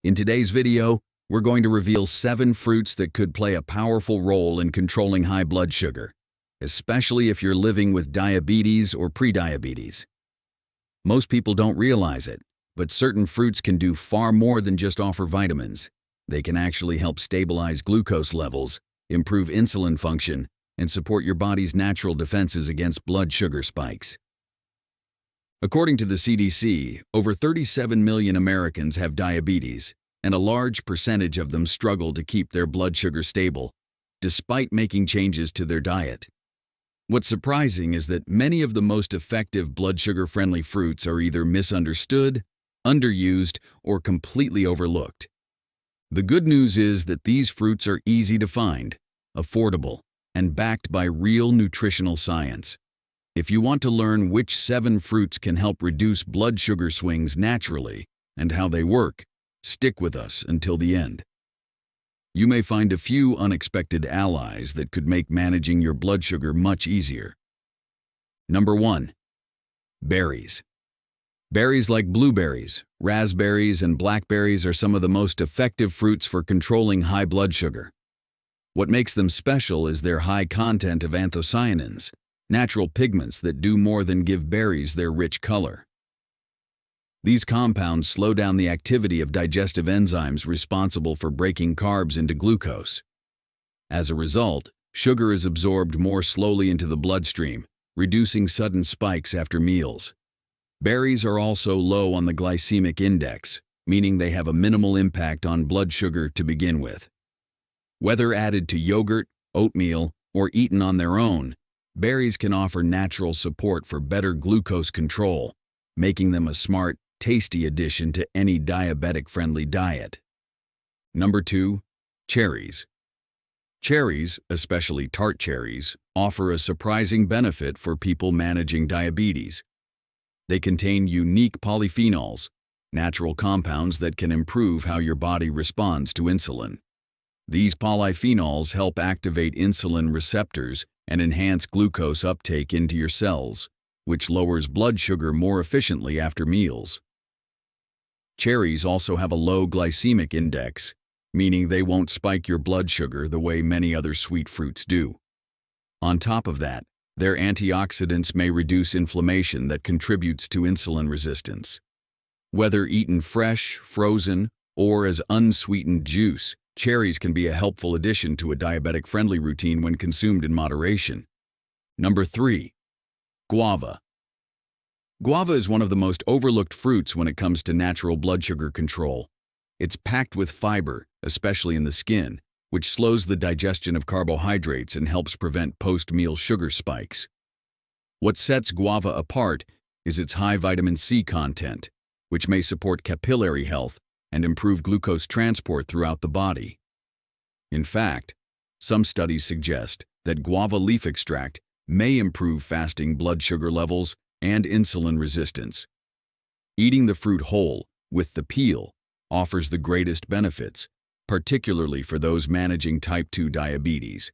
In today's video, we're going to reveal 7 fruits that could play a powerful role in controlling high blood sugar, especially if you're living with diabetes or prediabetes. Most people don't realize it, but certain fruits can do far more than just offer vitamins. They can actually help stabilize glucose levels, improve insulin function, and support your body's natural defenses against blood sugar spikes. According to the CDC, over 37 million Americans have diabetes, and a large percentage of them struggle to keep their blood sugar stable, despite making changes to their diet. What's surprising is that many of the most effective blood sugar-friendly fruits are either misunderstood, underused, or completely overlooked. The good news is that these fruits are easy to find, affordable, and backed by real nutritional science. If you want to learn which 7 fruits can help reduce blood sugar swings naturally and how they work, stick with us until the end. You may find a few unexpected allies that could make managing your blood sugar much easier. Number 1. Berries. Berries like blueberries, raspberries, and blackberries are some of the most effective fruits for controlling high blood sugar. What makes them special is their high content of anthocyanins, natural pigments that do more than give berries their rich color. These compounds slow down the activity of digestive enzymes responsible for breaking carbs into glucose. As a result, sugar is absorbed more slowly into the bloodstream, reducing sudden spikes after meals. Berries are also low on the glycemic index, meaning they have a minimal impact on blood sugar to begin with. Whether added to yogurt, oatmeal, or eaten on their own, berries can offer natural support for better glucose control, making them a smart, tasty addition to any diabetic-friendly diet. Number 2. Cherries. Cherries, especially tart cherries, offer a surprising benefit for people managing diabetes. They contain unique polyphenols, natural compounds that can improve how your body responds to insulin. These polyphenols help activate insulin receptors and enhance glucose uptake into your cells, which lowers blood sugar more efficiently after meals. Cherries also have a low glycemic index, meaning they won't spike your blood sugar the way many other sweet fruits do. On top of that, their antioxidants may reduce inflammation that contributes to insulin resistance. Whether eaten fresh, frozen, or as unsweetened juice, cherries can be a helpful addition to a diabetic-friendly routine when consumed in moderation. Number 3. Guava. Guava is one of the most overlooked fruits when it comes to natural blood sugar control. It's packed with fiber, especially in the skin, which slows the digestion of carbohydrates and helps prevent post-meal sugar spikes. What sets guava apart is its high vitamin C content, which may support capillary health and improve glucose transport throughout the body. In fact, some studies suggest that guava leaf extract may improve fasting blood sugar levels and insulin resistance. Eating the fruit whole, with the peel, offers the greatest benefits, particularly for those managing type 2 diabetes.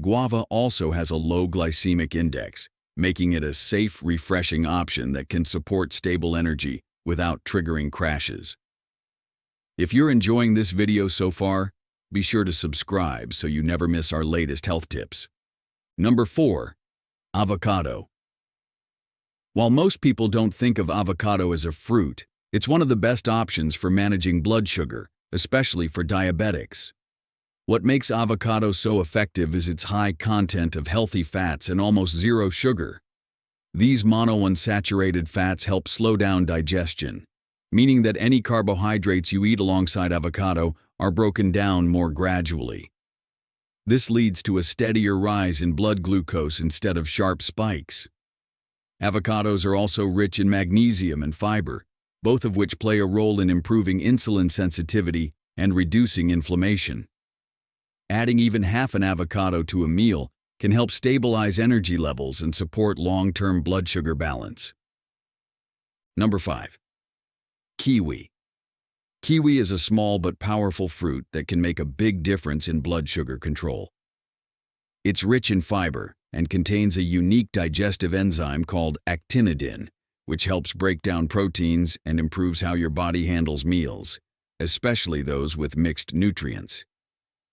Guava also has a low glycemic index, making it a safe, refreshing option that can support stable energy without triggering crashes. If you're enjoying this video so far, be sure to subscribe so you never miss our latest health tips. Number 4. Avocado. While most people don't think of avocado as a fruit, it's one of the best options for managing blood sugar, especially for diabetics. What makes avocado so effective is its high content of healthy fats and almost zero sugar. These monounsaturated fats help slow down digestion, meaning that any carbohydrates you eat alongside avocado are broken down more gradually. This leads to a steadier rise in blood glucose instead of sharp spikes. Avocados are also rich in magnesium and fiber, both of which play a role in improving insulin sensitivity and reducing inflammation. Adding even half an avocado to a meal can help stabilize energy levels and support long-term blood sugar balance. Number 5. Kiwi. Kiwi is a small but powerful fruit that can make a big difference in blood sugar control. It's rich in fiber and contains a unique digestive enzyme called actinidin, which helps break down proteins and improves how your body handles meals. especially those with mixed nutrients.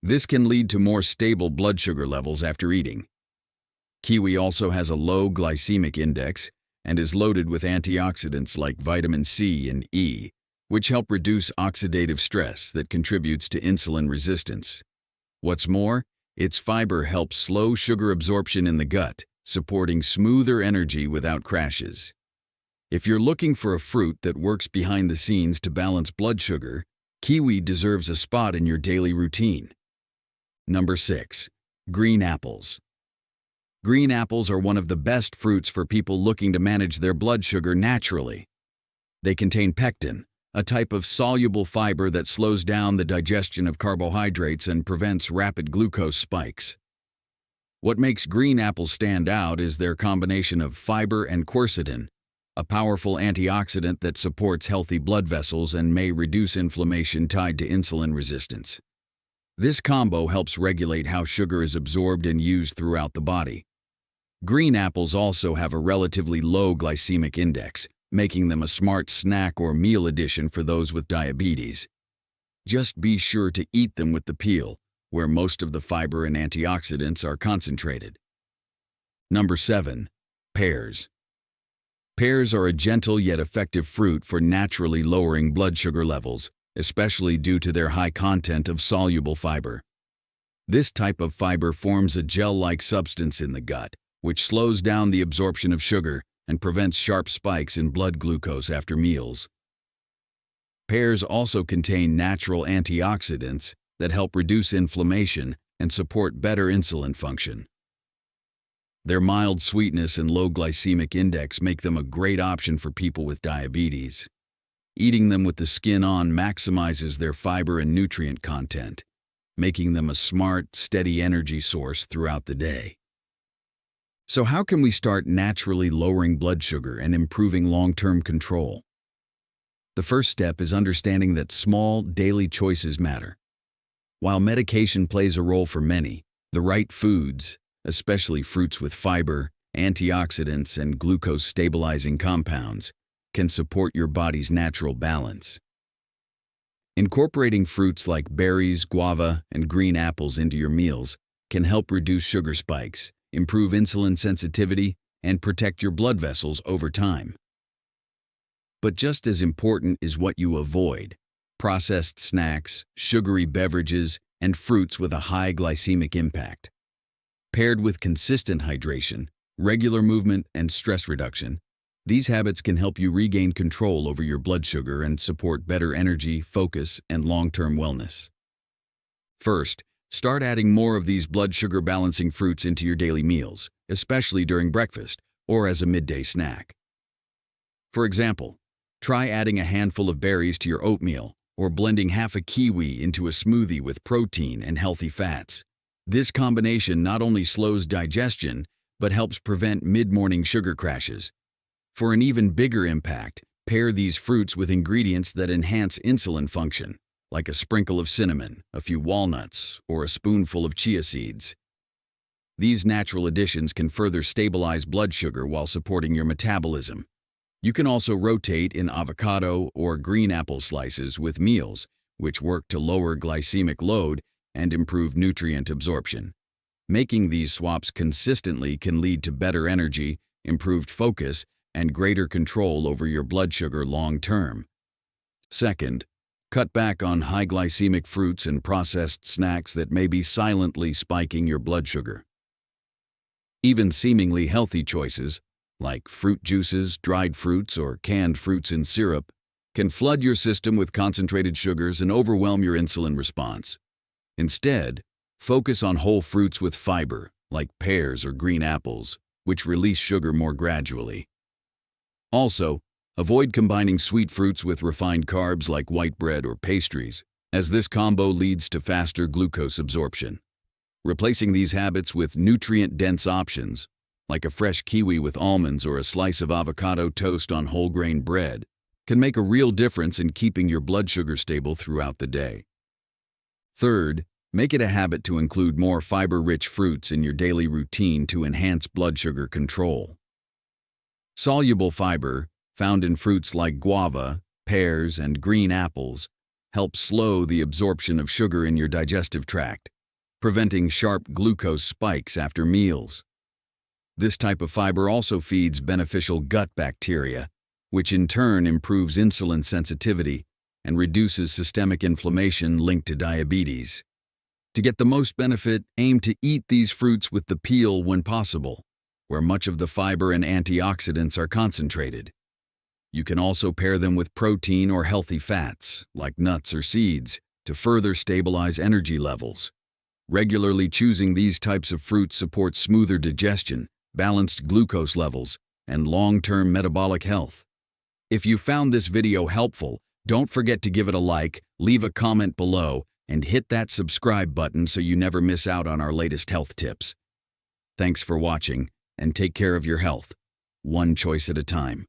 This can lead to more stable blood sugar levels after eating. Kiwi also has a low glycemic index and is loaded with antioxidants like vitamin C and E, which help reduce oxidative stress that contributes to insulin resistance. What's more, its fiber helps slow sugar absorption in the gut, supporting smoother energy without crashes. If you're looking for a fruit that works behind the scenes to balance blood sugar, kiwi deserves a spot in your daily routine. Number 6. Green apples. Green apples are one of the best fruits for people looking to manage their blood sugar naturally. They contain pectin, a type of soluble fiber that slows down the digestion of carbohydrates and prevents rapid glucose spikes. What makes green apples stand out is their combination of fiber and quercetin, a powerful antioxidant that supports healthy blood vessels and may reduce inflammation tied to insulin resistance. This combo helps regulate how sugar is absorbed and used throughout the body. Green apples also have a relatively low glycemic index, making them a smart snack or meal addition for those with diabetes. Just be sure to eat them with the peel, where most of the fiber and antioxidants are concentrated. Number 7. Pears. Pears are a gentle yet effective fruit for naturally lowering blood sugar levels, especially due to their high content of soluble fiber. This type of fiber forms a gel-like substance in the gut, which slows down the absorption of sugar and prevents sharp spikes in blood glucose after meals. Pears also contain natural antioxidants that help reduce inflammation and support better insulin function. Their mild sweetness and low glycemic index make them a great option for people with diabetes. Eating them with the skin on maximizes their fiber and nutrient content, making them a smart, steady energy source throughout the day. So how can we start naturally lowering blood sugar and improving long-term control? The first step is understanding that small, daily choices matter. While medication plays a role for many, the right foods, especially fruits with fiber, antioxidants, and glucose-stabilizing compounds, can support your body's natural balance. Incorporating fruits like berries, guava, and green apples into your meals can help reduce sugar spikes, improve insulin sensitivity, and protect your blood vessels over time. But just as important is what you avoid: processed snacks, sugary beverages, and fruits with a high glycemic impact. Paired with consistent hydration, regular movement, and stress reduction, these habits can help you regain control over your blood sugar and support better energy, focus, and long-term wellness. First, start adding more of these blood sugar balancing fruits into your daily meals, especially during breakfast or as a midday snack. For example, try adding a handful of berries to your oatmeal or blending half a kiwi into a smoothie with protein and healthy fats. This combination not only slows digestion, but helps prevent mid-morning sugar crashes. For an even bigger impact, pair these fruits with ingredients that enhance insulin function, like a sprinkle of cinnamon, a few walnuts, or a spoonful of chia seeds. These natural additions can further stabilize blood sugar while supporting your metabolism. You can also rotate in avocado or green apple slices with meals, which work to lower glycemic load and improve nutrient absorption. Making these swaps consistently can lead to better energy, improved focus, and greater control over your blood sugar long-term. Second, cut back on high glycemic fruits and processed snacks that may be silently spiking your blood sugar. Even seemingly healthy choices, like fruit juices, dried fruits, or canned fruits in syrup, can flood your system with concentrated sugars and overwhelm your insulin response. Instead, focus on whole fruits with fiber, like pears or green apples, which release sugar more gradually. Also, avoid combining sweet fruits with refined carbs like white bread or pastries, as this combo leads to faster glucose absorption. Replacing these habits with nutrient-dense options, like a fresh kiwi with almonds or a slice of avocado toast on whole grain bread, can make a real difference in keeping your blood sugar stable throughout the day. Third, make it a habit to include more fiber-rich fruits in your daily routine to enhance blood sugar control. Soluble fiber, found in fruits like guava, pears, and green apples, help slow the absorption of sugar in your digestive tract, preventing sharp glucose spikes after meals. This type of fiber also feeds beneficial gut bacteria, which in turn improves insulin sensitivity and reduces systemic inflammation linked to diabetes. To get the most benefit, aim to eat these fruits with the peel when possible, where much of the fiber and antioxidants are concentrated. You can also pair them with protein or healthy fats, like nuts or seeds, to further stabilize energy levels. Regularly choosing these types of fruits supports smoother digestion, balanced glucose levels, and long-term metabolic health. If you found this video helpful, don't forget to give it a like, leave a comment below, and hit that subscribe button so you never miss out on our latest health tips. Thanks for watching, and take care of your health, one choice at a time.